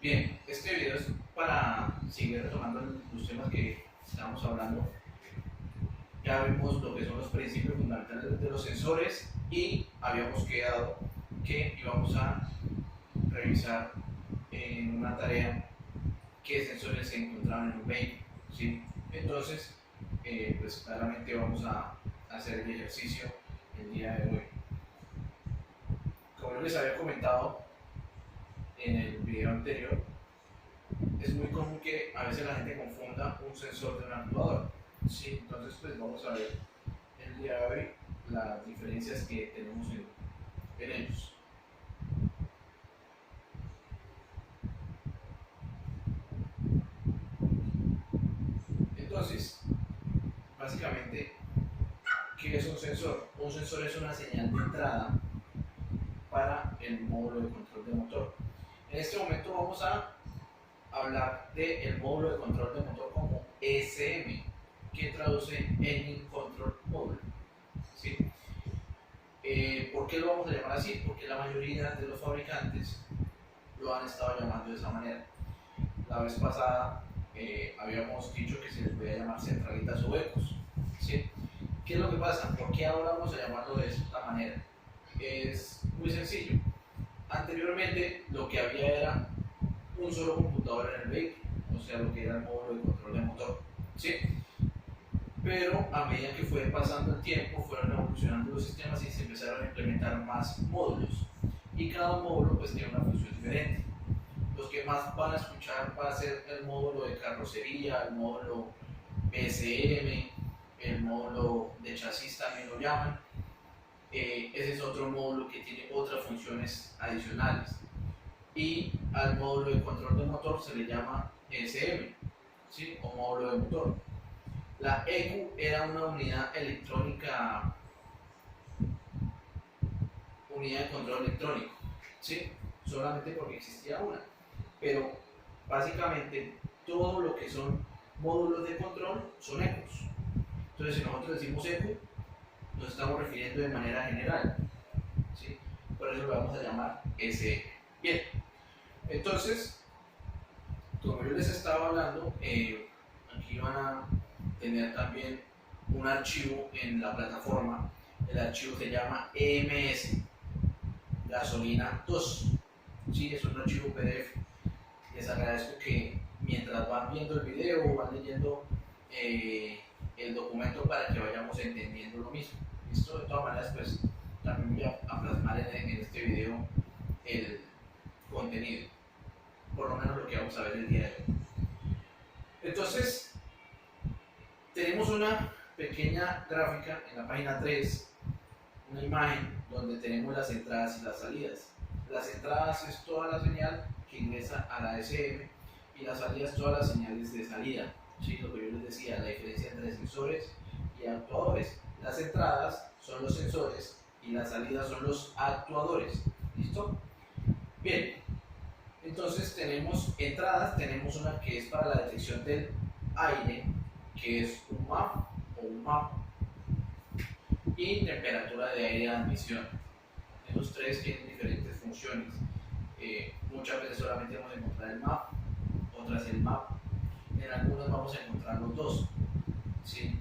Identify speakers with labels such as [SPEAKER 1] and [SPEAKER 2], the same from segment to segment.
[SPEAKER 1] Bien, este video es para seguir retomando los temas que estábamos hablando. Ya vimos lo que son los principios fundamentales de los sensores y habíamos quedado que íbamos a revisar en una tarea qué sensores se encontraban en un vehículo, ¿sí? Entonces, pues claramente vamos a hacer el ejercicio el día de hoy. Como yo les había comentado en el video anterior, es muy común que a veces la gente confunda un sensor de un actuador, ¿sí? Entonces, pues vamos a ver el día de hoy las diferencias que tenemos en ellos. Entonces, básicamente, ¿qué es un sensor? Un sensor es una señal de entrada para el módulo de control de motor. En este momento vamos a hablar del módulo de control de motor como ECM, que traduce Engine Control Module, ¿sí? ¿Por qué lo vamos a llamar así? Porque la mayoría de los fabricantes lo han estado llamando de esa manera. La vez pasada habíamos dicho que se les podía llamar centralitas o ecos, ¿sí? ¿Qué es lo que pasa? ¿Por qué ahora vamos a llamarlo de esta manera? Es muy sencillo. Anteriormente lo que había era un solo computador en el vehículo, o sea, lo que era el módulo de control de motor, ¿sí? Pero a medida que fue pasando el tiempo, fueron evolucionando los sistemas y se empezaron a implementar más módulos. Y cada módulo pues tiene una función diferente. Los que más van a escuchar va a ser el módulo de carrocería, el módulo PSM, el módulo de chasis también lo llaman. Ese es otro módulo que tiene otras funciones adicionales. Y al módulo de control de motor se le llama ECM, ¿sí? O módulo de motor. La ECU era una unidad electrónica, unidad de control electrónico, ¿sí? Solamente porque existía una. Pero básicamente todo lo que son módulos de control son ECUs. Entonces, si nosotros decimos ECU, nos estamos refiriendo de manera general, ¿sí? Por eso lo vamos a llamar ECM. Bien, entonces, como yo les estaba hablando, aquí van a tener también un archivo en la plataforma. El archivo se llama EMS gasolina 2, ¿sí? Es un archivo PDF. Les agradezco que mientras van viendo el video van leyendo el documento para que vayamos entendiendo lo mismo. ¿Listo? De todas maneras, pues también voy a plasmar en este video el contenido, por lo menos lo que vamos a ver el día de hoy. Entonces, tenemos una pequeña gráfica en la página 3, una imagen donde tenemos las entradas y las salidas. Las entradas es toda la señal que ingresa a la ECM y las salidas todas las señales de salida. ¿Sí? Lo que yo les decía, la diferencia entre sensores y actuadores. Las entradas son los sensores y las salidas son los actuadores. ¿Listo? Bien, entonces tenemos entradas, tenemos una que es para la detección del aire, que es un MAP o un MAP, y temperatura de aire de admisión. Esos tres tienen diferentes funciones. Muchas veces solamente vamos a encontrar el MAP, otras el MAP. En algunas vamos a encontrar los dos, ¿sí?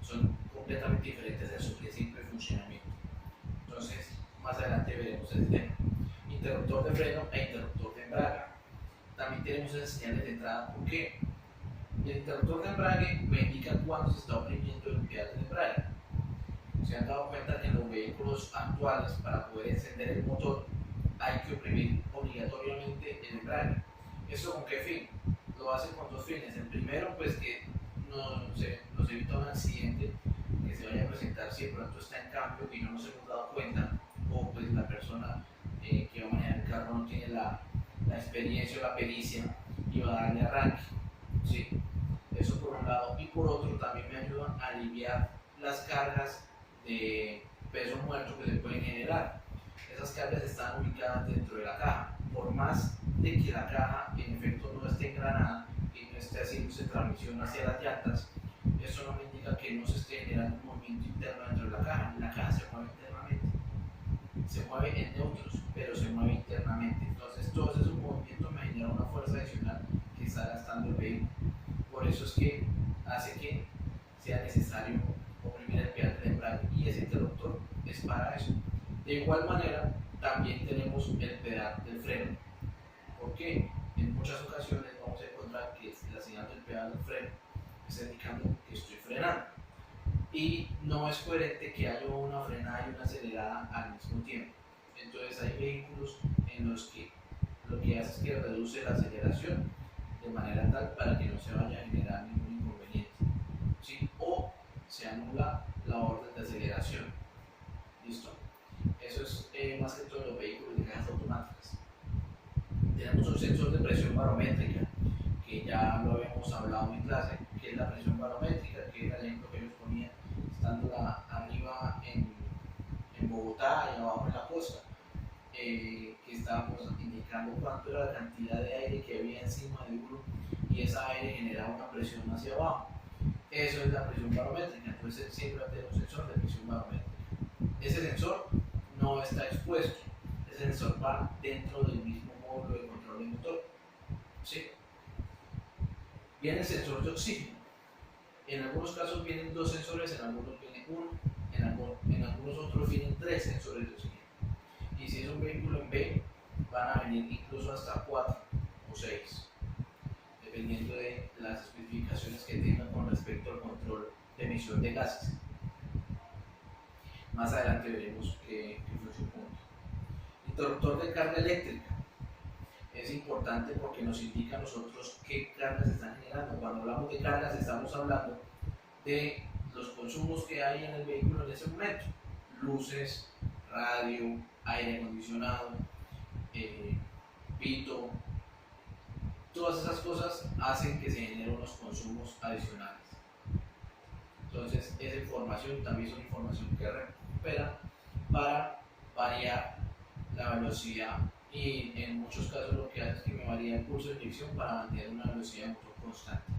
[SPEAKER 1] Son completamente diferentes en su principio de funcionamiento. Entonces, más adelante veremos el tema. Interruptor de freno e interruptor de embrague. También tenemos esas señales de entrada. ¿Por qué? El interruptor de embrague me indica cuándo se está oprimiendo el pedal del embrague. Se han dado cuenta que en los vehículos actuales, para poder encender el motor, hay que oprimir obligatoriamente el embrague. ¿Eso con qué fin? Lo hacen con dos fines. El primero, pues que nos evita un accidente que se vaya a presentar si de pronto está en cambio y no nos hemos dado cuenta, o pues la persona que va a manejar el carro no tiene la experiencia o la pericia y va a darle arranque, ¿sí? Eso por un lado. Y por otro, también me ayuda a aliviar las cargas de peso muerto que se pueden generar. Esas cargas están ubicadas dentro de la caja. Por más de que la caja en efecto no esté engranada y no esté haciéndose transmisión hacia las llantas, eso no me indica que no se esté generando un movimiento interno dentro de la caja. La caja se mueve internamente, se mueve en neutros, pero se mueve internamente. Entonces todos esos movimientos me generan una fuerza gastando el vehículo. Por eso es que hace que sea necesario oprimir el pedal del embrague, y ese interruptor es para eso. De igual manera, también tenemos el pedal del freno, porque en muchas ocasiones vamos a encontrar que la señal del pedal del freno está indicando que estoy frenando, y no es coherente que haya una frenada y una acelerada al mismo tiempo. Entonces hay vehículos en los que lo que hace es que reduce la aceleración de manera tal para que no se vaya a generar ningún inconveniente, ¿sí? O se anula la orden de aceleración. ¿Listo? Eso es más que todo en los vehículos de cajas automáticas. Tenemos un sensor de presión barométrica, que ya lo habíamos hablado en clase, que es la presión barométrica, que era el ejemplo que yo les ponía, estando arriba en Bogotá y abajo en la costa, que estábamos indicando cuánto era la cantidad de aire que había encima de uno, y esa aire generaba una presión hacia abajo. Eso es la presión barométrica. Entonces siempre va a tener un sensor de presión barométrica. Ese sensor no está expuesto, ese sensor va dentro del mismo módulo de control de motor, ¿sí? Viene el sensor de oxígeno. En algunos casos vienen dos sensores, en algunos viene uno, en algunos otros vienen tres sensores de oxígeno. Y si es un vehículo en B, van a venir incluso hasta 4 o 6, dependiendo de las especificaciones que tengan con respecto al control de emisión de gases. Más adelante veremos qué fue su punto. Interruptor de carga eléctrica. Es importante porque nos indica a nosotros qué cargas se están generando. Cuando hablamos de cargas estamos hablando de los consumos que hay en el vehículo en ese momento. Luces, radio, aire acondicionado, pito. Todas esas cosas hacen que se generen unos consumos adicionales. Entonces esa información también es una información que recupera para variar la velocidad, y en muchos casos lo que hace es que me varía el pulso de inyección para mantener una velocidad de motor constante.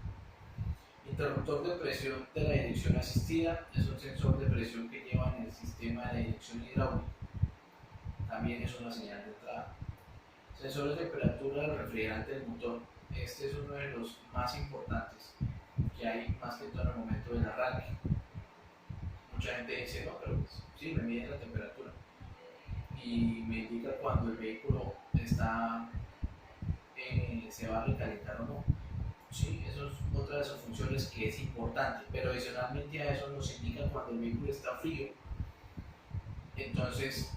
[SPEAKER 1] Interruptor de presión de la dirección asistida es un sensor de presión que lleva en el sistema de dirección hidráulica. También es una señal de entrada. Sensores de temperatura del refrigerante del motor. Este es uno de los más importantes que hay, más que todo en el momento del arranque. Mucha gente dice, no, pero pues, sí, me mide la temperatura y me indica cuando el vehículo está, se va a recalentar o no. Sí, eso es otra de sus funciones que es importante, pero adicionalmente a eso nos indica cuando el vehículo está frío. Entonces,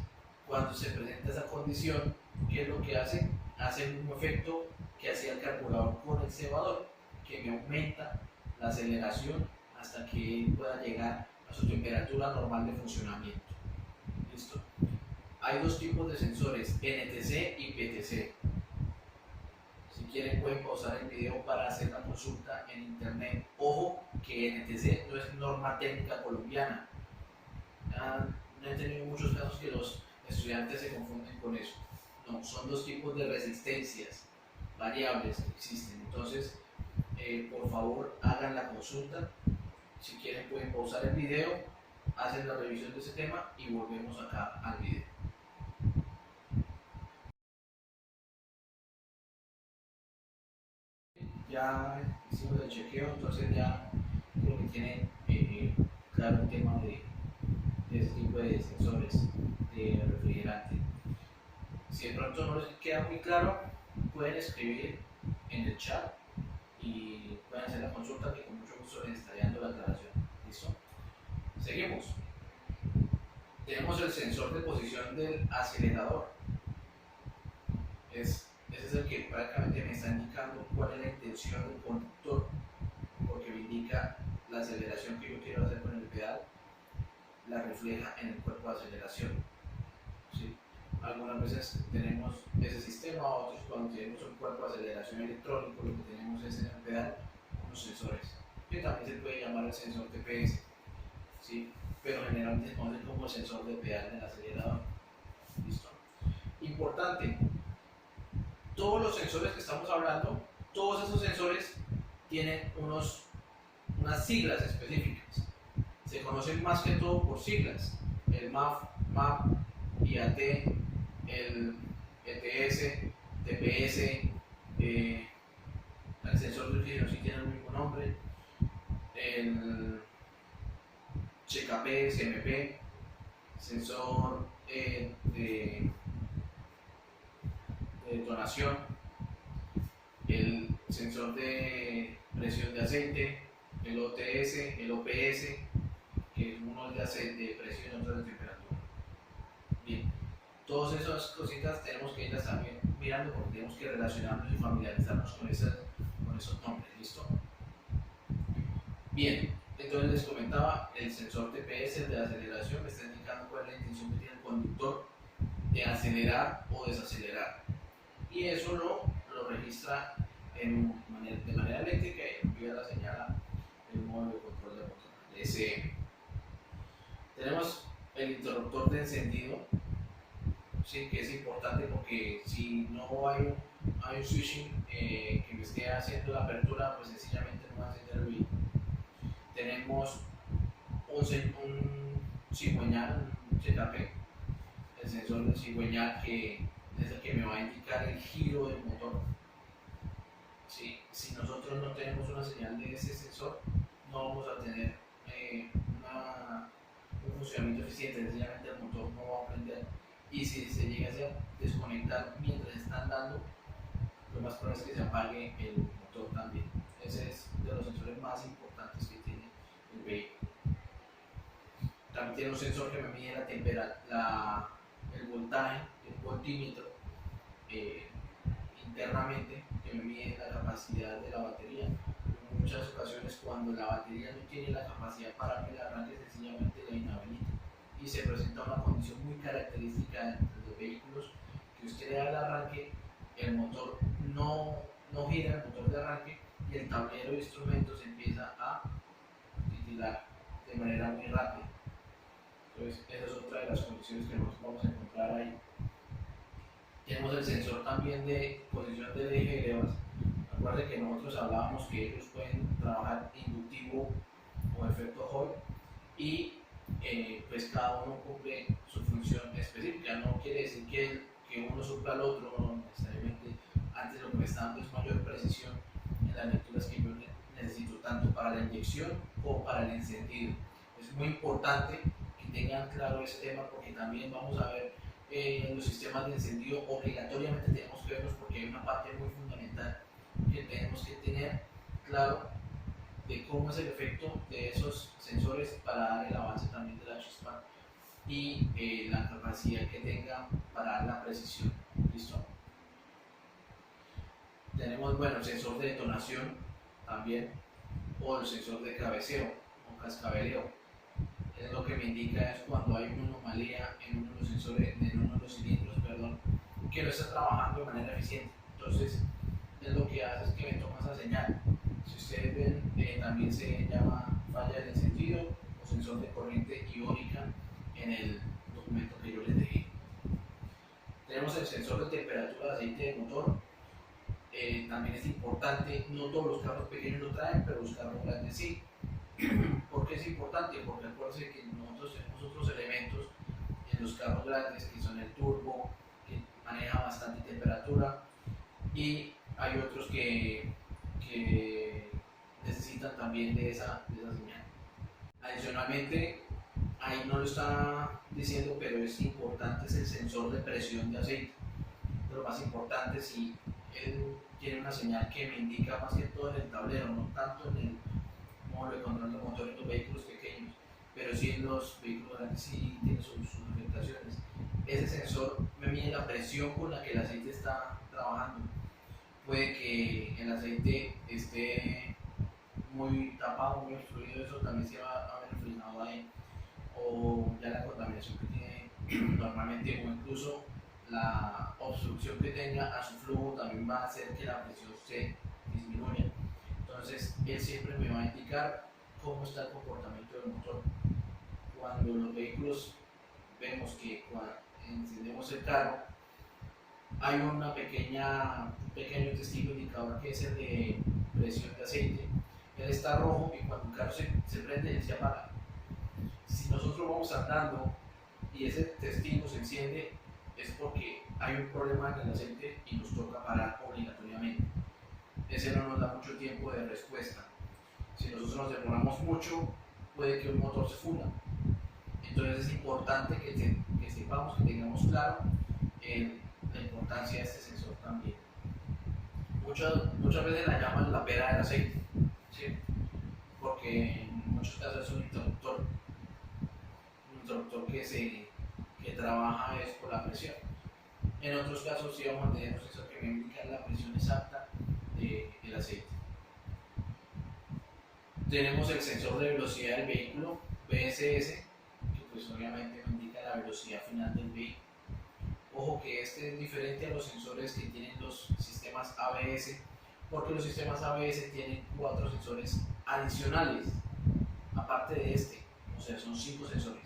[SPEAKER 1] cuando se presenta esa condición, ¿qué es lo que hace? Hace el mismo efecto que hacía el carburador con el cebador, que me aumenta la aceleración hasta que él pueda llegar a su temperatura normal de funcionamiento. ¿Listo? Hay dos tipos de sensores, NTC y PTC. Si quieren pueden pausar el video para hacer la consulta en internet. Ojo que NTC no es norma técnica colombiana. He tenido muchos casos que los estudiantes se confunden con eso. No, son dos tipos de resistencias variables que existen. Entonces, por favor, hagan la consulta. Si quieren pueden pausar el video, hacen la revisión de ese tema y volvemos acá al video. Ya hicimos el chequeo, entonces ya creo que tienen claro el tema de ese tipo de sensores de refrigerante. Si de pronto no les queda muy claro, pueden escribir en el chat y pueden hacer la consulta, que con mucho gusto les estaré dando la aclaración. ¿Listo? Seguimos. Tenemos el sensor de posición del acelerador. Ese es el que prácticamente me está indicando cuál es la intención del conductor, porque me indica la aceleración que yo quiero hacer con el pedal, la refleja en el cuerpo de aceleración. ¿Sí? Algunas veces tenemos ese sistema, otros cuando tenemos un cuerpo de aceleración electrónico, lo que tenemos es en el pedal unos sensores, que también se puede llamar el sensor TPS, ¿sí? Pero generalmente se conoce como el sensor de pedal del acelerador. ¿Listo? Importante, todos los sensores que estamos hablando, todos esos sensores tienen unas siglas específicas. Se conocen más que todo por siglas: el MAP, IAT, el ETS, TPS, el sensor de AP, CMP, sensor de detonación, el sensor de presión de aceite, el OTS, el OPS, que uno es de aceite, de presión y otro de temperatura. Bien, todas esas cositas tenemos que irlas también mirando porque tenemos que relacionarnos y familiarizarnos con esos nombres, ¿listo? Bien, entonces les comentaba, el sensor TPS, el de aceleración, me está indicando cuál es la intención que tiene el conductor de acelerar o desacelerar. Y eso lo registra de manera eléctrica y envía la señal al módulo de control de motor, DCM. Tenemos el interruptor de encendido, ¿sí? Que es importante porque si no hay un switching que me esté haciendo la apertura, pues sencillamente no va a encender el vehículo. Tenemos un cigüeñal, un ZP, el sensor del cigüeñal que es el que me va a indicar el giro del motor. ¿Sí? Si nosotros no tenemos una señal de ese sensor, no vamos a tener un funcionamiento eficiente, sencillamente el motor no va a prender. Y si se llega a desconectar mientras están dando, lo más probable es que se apague el motor también. Ese es de los sensores más importantes que tiene el vehículo. También tiene un sensor que me mide la temperatura, el voltaje, el voltímetro internamente, que me mide la capacidad de la batería. En muchas ocasiones, cuando la batería no tiene la capacidad para que el arranque, sencillamente la inhabilita y se presenta una condición muy característica de los vehículos, que usted le da el arranque, el motor no gira, el motor de arranque, y el tablero de instrumentos empieza a titilar de manera muy rápida. Entonces, esa es otra de las condiciones que nosotros vamos a encontrar ahí. Tenemos el sensor también de posición del eje de levas. Recuerden que nosotros hablábamos que ellos pueden trabajar inductivo o efecto Hall, y pues cada uno cumple su función específica. No quiere decir que uno supla al otro, no necesariamente. Antes lo que me está dando es mayor precisión en las lecturas que yo necesito, tanto para la inyección como para el encendido. Es muy importante que tengan claro ese tema, porque también vamos a ver los sistemas de encendido. Obligatoriamente tenemos que verlos porque hay una parte muy fundamental que tenemos que tener claro de cómo es el efecto de esos sensores para dar el avance también de la chispa y la capacidad que tenga para dar la precisión. ¿Listo? Tenemos, bueno, el sensor de detonación también, o el sensor de cabeceo o cascabeleo. Es lo que me indica es cuando hay una anomalía en uno de los sensores, en uno de los cilindros, perdón, que no está trabajando de manera eficiente. Entonces, es lo que hace es que me toma esa señal. Si ustedes ven, también se llama falla del encendido o sensor de corriente iónica en el documento que yo les dejé. Tenemos el sensor de temperatura de aceite de motor. También es importante, no todos los carros pequeños lo traen, pero los carros grandes sí. ¿Por qué es importante? Porque acuérdense que nosotros tenemos otros elementos en los carros grandes, que son el turbo, que maneja bastante temperatura, y hay otros que necesitan también de esa señal. Adicionalmente, ahí no lo está diciendo, pero es importante, es el sensor de presión de aceite. Lo más importante, si él tiene una señal que me indica más que todo en el tablero, no tanto en el módulo de control de motor en los vehículos pequeños, pero sí en los vehículos grandes sí tiene sus afectaciones. Ese sensor me mide la presión con la que el aceite está trabajando. Puede que el aceite esté muy tapado, muy obstruido, eso también se va a ver reflejado ahí, o ya la contaminación que tiene normalmente, o incluso la obstrucción que tenga a su flujo también va a hacer que la presión se disminuya. Entonces, él siempre me va a indicar cómo está el comportamiento del motor. Cuando los vehículos vemos que cuando encendemos el carro, hay un pequeño testigo indicador que es el de presión de aceite. Él está rojo y cuando el carro se prende, él se apaga. Si nosotros vamos andando y ese testigo se enciende, es porque hay un problema en el aceite y nos toca parar obligatoriamente. Ese no nos da mucho tiempo de respuesta. Si nosotros nos demoramos mucho, puede que un motor se funda. Entonces es importante que sepamos, que tengamos claro la importancia de este sensor también. Muchas veces la llaman la pera del aceite, ¿sí? Porque en muchos casos es un interruptor que trabaja es por la presión. En otros casos sí vamos a tener un sensor que me indica la presión exacta del aceite. Tenemos el sensor de velocidad del vehículo, VSS, que pues obviamente nos indica la velocidad final del vehículo. Ojo que este es diferente a los sensores que tienen los sistemas ABS, porque los sistemas ABS tienen 4 sensores adicionales, aparte de este, o sea, son 5 sensores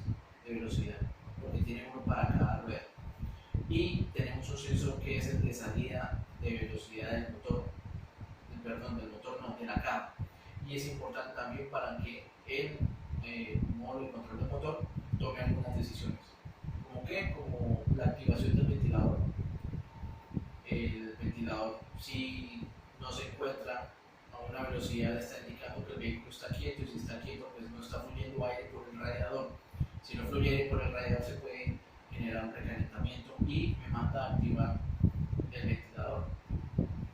[SPEAKER 1] de velocidad, porque tiene uno para cada rueda. Y tenemos un sensor que es el de salida de velocidad del motor, de la caja. Y es importante también para que el módulo de control del motor tome algunas decisiones. ¿Cómo qué? Como la activación del ventilador. El ventilador, si no se encuentra a una velocidad, está indicando que el vehículo está quieto, y si está quieto, pues no está fluyendo aire por el radiador. Si no fluye aire por el radiador, se puede generar un recalentamiento y me manda a activar el ventilador,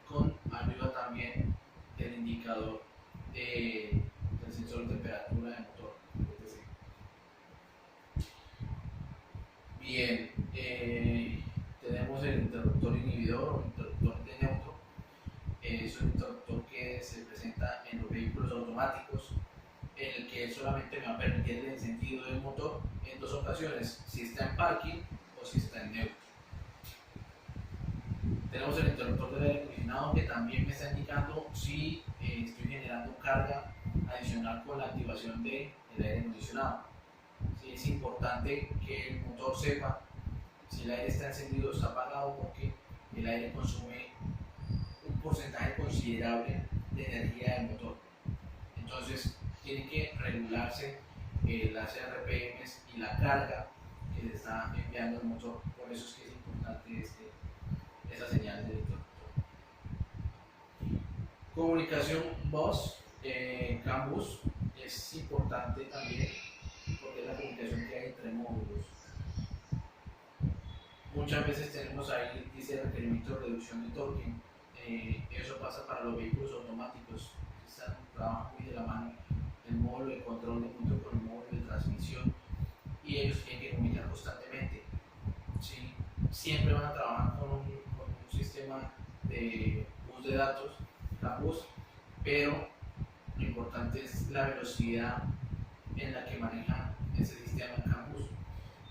[SPEAKER 1] con ayuda también del indicador del sensor de temperatura del motor, etc. Bien, tenemos el interruptor inhibidor o interruptor de neutro. Es un interruptor que se presenta en los vehículos automáticos, en el que solamente me va a permitir el encendido del motor en 2 ocasiones, si está en parking o si está en neutro. Tenemos el interruptor del aire acondicionado, que también me está indicando si estoy generando carga adicional con la activación del aire acondicionado. Sí, es importante que el motor sepa si el aire está encendido o está apagado, porque el aire consume un porcentaje considerable de energía del motor. Entonces tiene que regularse las RPMs y la carga que le está enviando el motor. Por eso es que es importante esa señal del interruptor. Comunicación voz, CAN-bus, es importante también porque es la comunicación que hay entre módulos. Muchas veces tenemos ahí, dice requerimiento de reducción de torque. Eso pasa para los vehículos automáticos, que trabajan muy de la mano el módulo de control de motor con el módulo de transmisión, y ellos tienen que comunicar constantemente. ¿Sí? Siempre van a trabajar con un sistema de bus de datos, CAN-bus, pero lo importante es la velocidad en la que maneja ese sistema CAN-bus.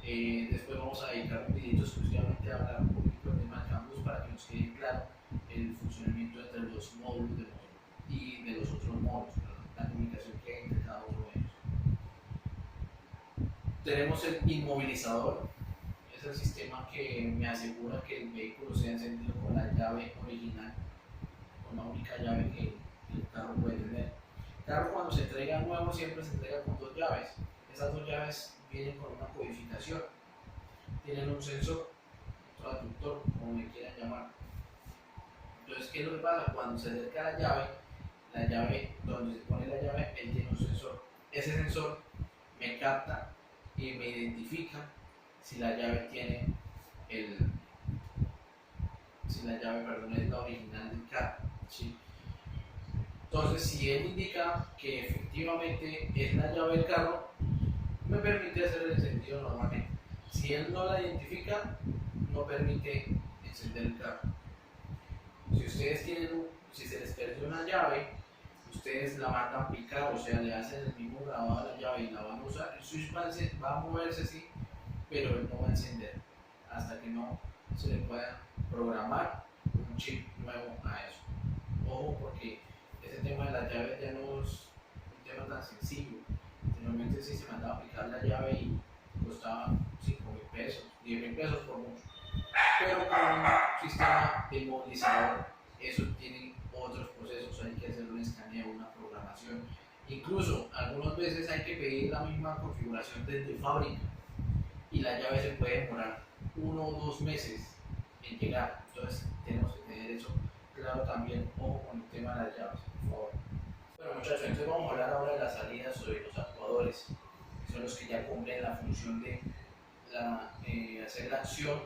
[SPEAKER 1] Después vamos a dedicar un video exclusivamente a hablar un poquito del tema del CAN-bus para que nos quede claro el funcionamiento entre los módulos de motor y de los otros módulos, la comunicación que hay entre cada uno de ellos. Tenemos el inmovilizador. Es el sistema que me asegura que el vehículo sea encendido con la llave original, con la única llave que el carro puede tener. El carro, cuando se entrega nuevo, siempre se entrega con 2 llaves. Esas 2 llaves vienen con una codificación, tienen un sensor, un traductor, como le quieran llamar. Entonces, ¿qué es lo que pasa? Cuando se acerca la llave donde se pone la llave, él tiene un sensor. Ese sensor me capta y me identifica si la llave es la original del carro. ¿Sí? Entonces, si él indica que efectivamente es la llave del carro, me permite hacer el encendido normalmente. Si él no la identifica, no permite encender el carro. Si se les perdió una llave, ustedes la mandan a picar, o sea, le hacen el mismo grabado a la llave y la van a usar. El switch va a moverse, sí, pero él no va a encender hasta que no se le pueda programar un chip nuevo a eso. Ojo, porque ese tema de las llaves ya no es un tema tan sencillo. Normalmente sí se mandaba a aplicar la llave y costaba 5.000 pesos, 10.000 pesos por mucho. Pero con un sistema de inmovilizador, eso tiene otros procesos, hay que hacer un escaneo, una programación. Incluso algunas veces hay que pedir la misma configuración desde fábrica y la llave se puede demorar 1 o 2 meses en llegar. Entonces tenemos que tener eso claro también. Ojo con el tema de las llaves, por favor. Bueno, muchachos, entonces vamos a hablar ahora de las salidas sobre los actuadores, que son los que ya cumplen la función de hacer la acción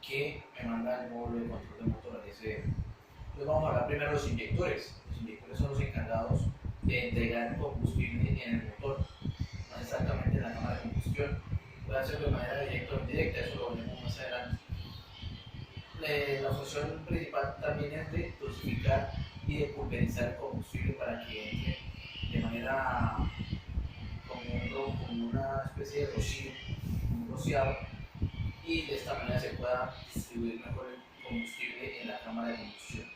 [SPEAKER 1] que me manda el módulo de control de motor al SD. Entonces vamos a hablar primero de los inyectores. Los inyectores son los encargados de entregar combustible en el motor, no exactamente en la cámara de combustión. Puede hacerlo de manera directa o indirecta, eso lo veremos más adelante. La función principal también es de dosificar y de pulverizar el combustible para que entre de manera como una especie de rocío, un rociado, y de esta manera se pueda distribuir mejor el combustible en la cámara de combustión.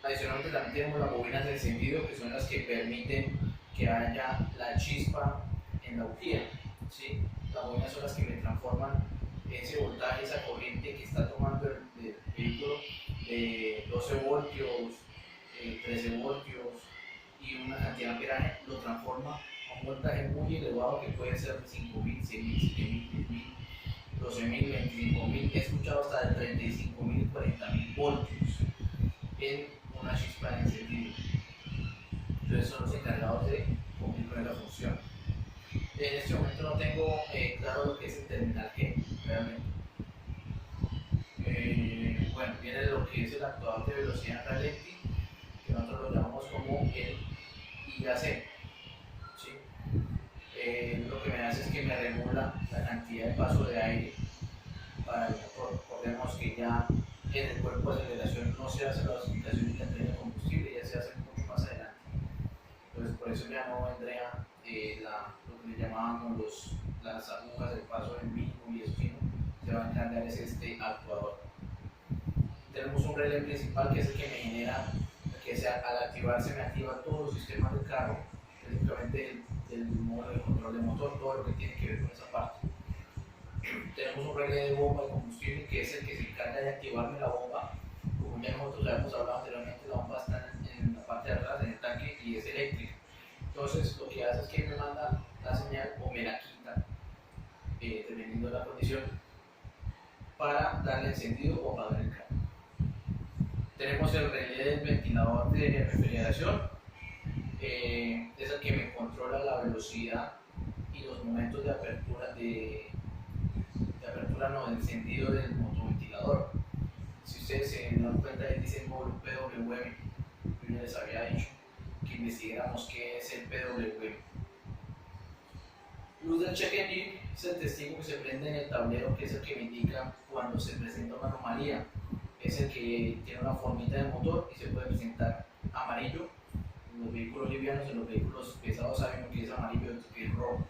[SPEAKER 1] Adicionalmente también tenemos las bobinas de encendido, que son las que permiten que haya la chispa en la bujía, ¿sí? Las bobinas son las que me transforman ese voltaje, esa corriente que está tomando el vehículo de 12 voltios, 13 voltios y una cantidad de amperaje, lo transforma a un voltaje muy elevado que puede ser de 5.000, 6.000, 7.000, 10.000, 12.000, 25.000, he escuchado hasta de 35.000, 40.000 voltios en una chispa de encendido. Entonces son los encargados de cumplir con esa función. En este momento no tengo claro lo que es el terminal G, realmente. Bueno, viene lo que es el actuador de velocidad ralenti, que nosotros lo llamamos como el IAC. ¿Sí? Lo que me hace es que me regula la cantidad de paso de aire para el motor. Recordemos que ya en el cuerpo de aceleración no se hace la dosificación de entrega de combustible, ya se hace mucho más adelante. Entonces por eso ya no vendría lo que le llamábamos las agujas del paso del mínimo y eso, sino se va a encargar es este actuador. Tenemos un relé principal que es el que me genera, que al activarse me activa todos los sistemas del carro, específicamente el módulo de control de motor, todo lo que tiene que ver con esa parte. Tenemos un relé de bomba de combustible que es el que se encarga de activarme la bomba. Como ya nosotros ya hemos hablado anteriormente, la bomba está en la parte de atrás, en el tanque, y es eléctrica. Entonces lo que hace es que me manda la señal o me la quita, dependiendo de la condición, para darle encendido o apagar el carro. Tenemos el relé del ventilador de refrigeración, es el que me controla la velocidad y los momentos de apertura de encendido del motoventilador. Si ustedes se dan cuenta, ahí dice el módulo PWM. Yo ya les había dicho que investigáramos qué es el PWM. Luz del check engine es el testigo que se prende en el tablero, que es el que me indica cuando se presenta una anomalía. Es el que tiene una formita de motor y se puede presentar amarillo. En los vehículos livianos, en los vehículos pesados sabemos que es amarillo, que es rojo.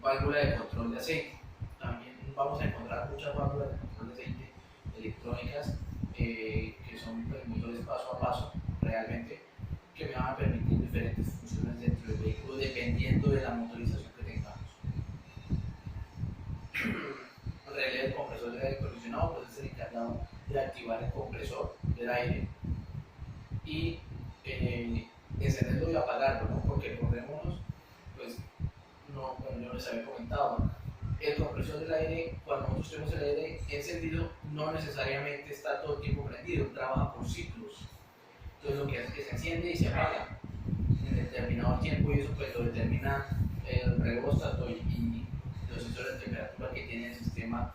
[SPEAKER 1] Válvula de control de aceite. También vamos a encontrar muchas válvulas de control de aceite electrónicas que son motores paso a paso, realmente, que me van a permitir diferentes funciones dentro del vehículo dependiendo de la motorización que tengamos. El relé del compresor de aire acondicionado pues es el encargado de activar el compresor del aire y encenderlo y apagarlo, ¿no? Porque recordémonos, pues no, bueno, yo les había comentado, el compresor del aire, cuando nosotros tenemos el aire encendido, no necesariamente está todo el tiempo prendido, trabaja por ciclos. Entonces lo que hace es que se enciende y se apaga en determinado tiempo, y eso pues lo determina el regóstato y los sensores de temperatura que tiene el sistema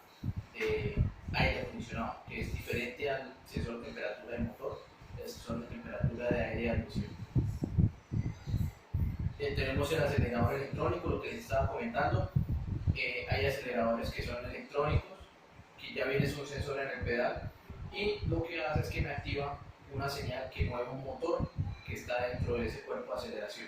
[SPEAKER 1] de aire acondicionado, que es diferente al sensor de temperatura del motor, el sensor de temperatura de aire de admisión. Tenemos el acelerador electrónico, lo que les estaba comentando. Hay aceleradores que son electrónicos, que ya viene un sensor en el pedal, y lo que hace es que me activa una señal que mueve un motor que está dentro de ese cuerpo de aceleración.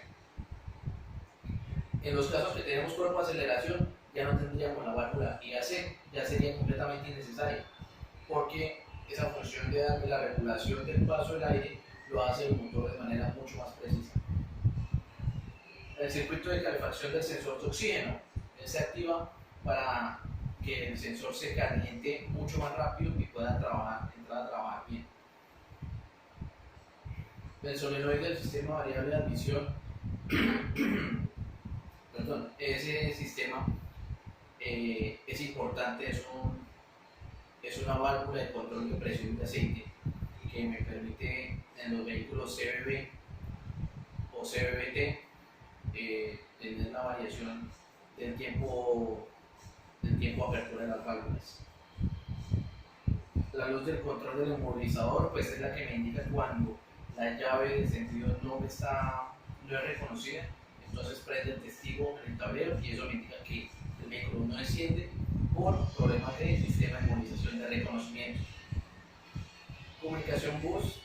[SPEAKER 1] En los casos que tenemos cuerpo de aceleración, ya no tendríamos la válvula IAC, ya sería completamente innecesaria, porque esa función de darme la regulación del paso del aire lo hace el motor de manera mucho más precisa. El circuito de calefacción del sensor de oxígeno, él se activa para que el sensor se caliente mucho más rápido y pueda entrar a trabajar bien. El solenoide del sistema variable de admisión, perdón, ese sistema es importante, es una válvula de control de presión de aceite que me permite en los vehículos CBB o CBBT del tiempo de apertura de las válvulas. La luz del control del inmovilizador pues es la que me indica cuando la llave de encendido no es reconocida, entonces prende el testigo en el tablero y eso me indica que el vehículo no enciende por problemas de sistema de inmovilización de reconocimiento. Comunicación bus,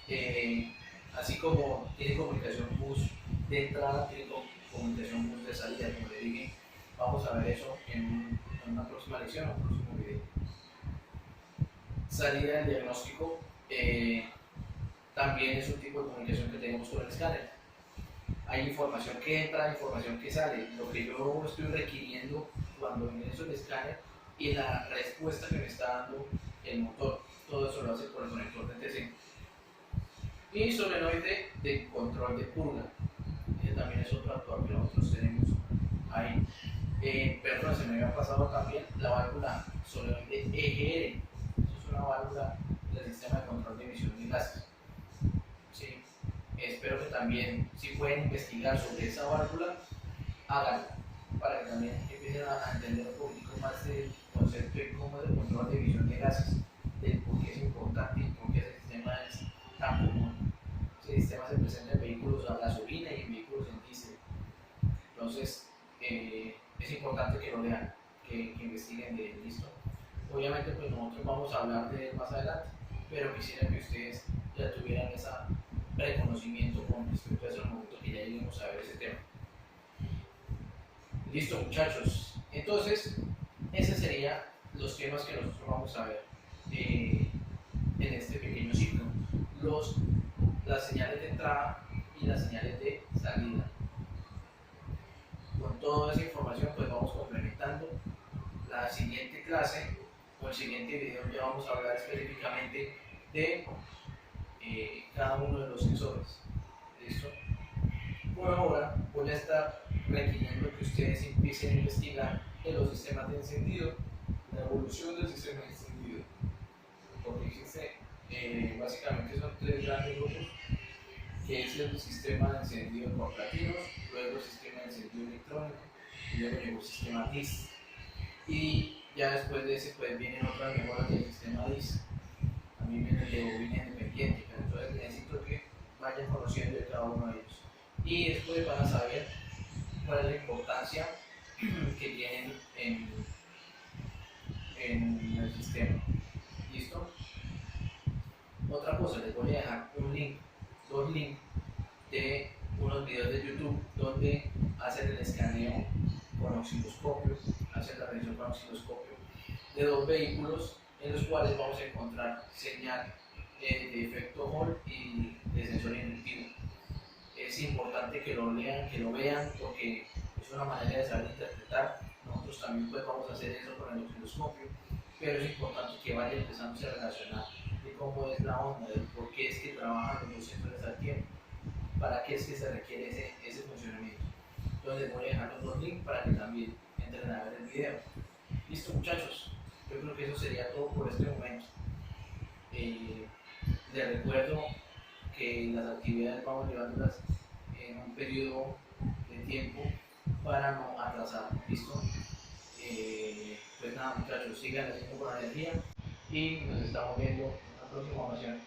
[SPEAKER 1] así como tiene comunicación bus de entrada, tiene comunicación bus de salida, como le dije. Vamos a ver eso en una próxima lección o un próximo video. Salida del diagnóstico también es un tipo de comunicación que tenemos con el escáner. Hay información que entra, información que sale, lo que yo estoy requiriendo cuando ingreso el escáner y la respuesta que me está dando el motor. Todo eso lo hace por el conector de TC. Y solenoide de control de purga. Ese también es otro actuador que nosotros tenemos ahí. Perdón, se me había pasado también la válvula solenoide EGR. Eso es una válvula del sistema de control de emisión de gases. Sí. Espero que también, si pueden investigar sobre esa válvula, háganlo para que también empiecen a entender un poquito más del concepto de cómo es el control de emisión de gases, de por qué es importante y por qué ese sistema es tan común. Ese sistema se presenta en vehículos a gasolina y en vehículos en diésel. Entonces, es importante que lo lean, que investiguen de listo. Obviamente, pues nosotros vamos a hablar de él más adelante, pero quisiera que ustedes ya tuvieran ese reconocimiento con respecto a ese momento que ya lleguemos a ver ese tema. Listo, muchachos. Entonces, esos serían los temas que nosotros vamos a ver en este pequeño ciclo. Las señales de entrada y las señales de salida. Con toda esa información pues vamos complementando. La siguiente clase o el siguiente video ya vamos a hablar específicamente de cada uno de los sensores. ¿Listo? Por ahora voy a estar requiriendo que ustedes empiecen a investigar en los sistemas de encendido, la evolución del sistema de encendido, porque existe básicamente son tres grandes grupos, que es el sistema de encendido por platinos, luego el sistema de encendido electrónico y luego llegó el sistema DIS. Y ya después de ese pues vienen otras mejoras del sistema DIS. También viene el de bobina independiente, pero entonces necesito que vayan conociendo de cada uno de ellos. Y después van a saber cuál es la importancia que tienen en el sistema. ¿Listo? Otra cosa, les voy a dejar dos links de unos videos de YouTube donde hacen el escaneo con osciloscopio, hacen la revisión con osciloscopio de dos vehículos en los cuales vamos a encontrar señal de efecto Hall y de sensor inductivo. Es importante que lo lean, que lo vean, porque es una manera de saber interpretar. Nosotros también pues vamos a hacer eso con el osciloscopio, pero es importante que vayan empezando a relacionar de cómo es la onda, de por qué es que trabajan los dos sensores al tiempo, para qué es que se requiere ese funcionamiento. Entonces les voy a dejar los dos links para que también entren a ver el video. Listo, muchachos, yo creo que eso sería todo por este momento. Les recuerdo que las actividades vamos llevándolas en un periodo de tiempo para no atrasar. ¿Listo? Pues nada, muchachos, sigan haciendo con energía y nos estamos viendo en una próxima ocasión.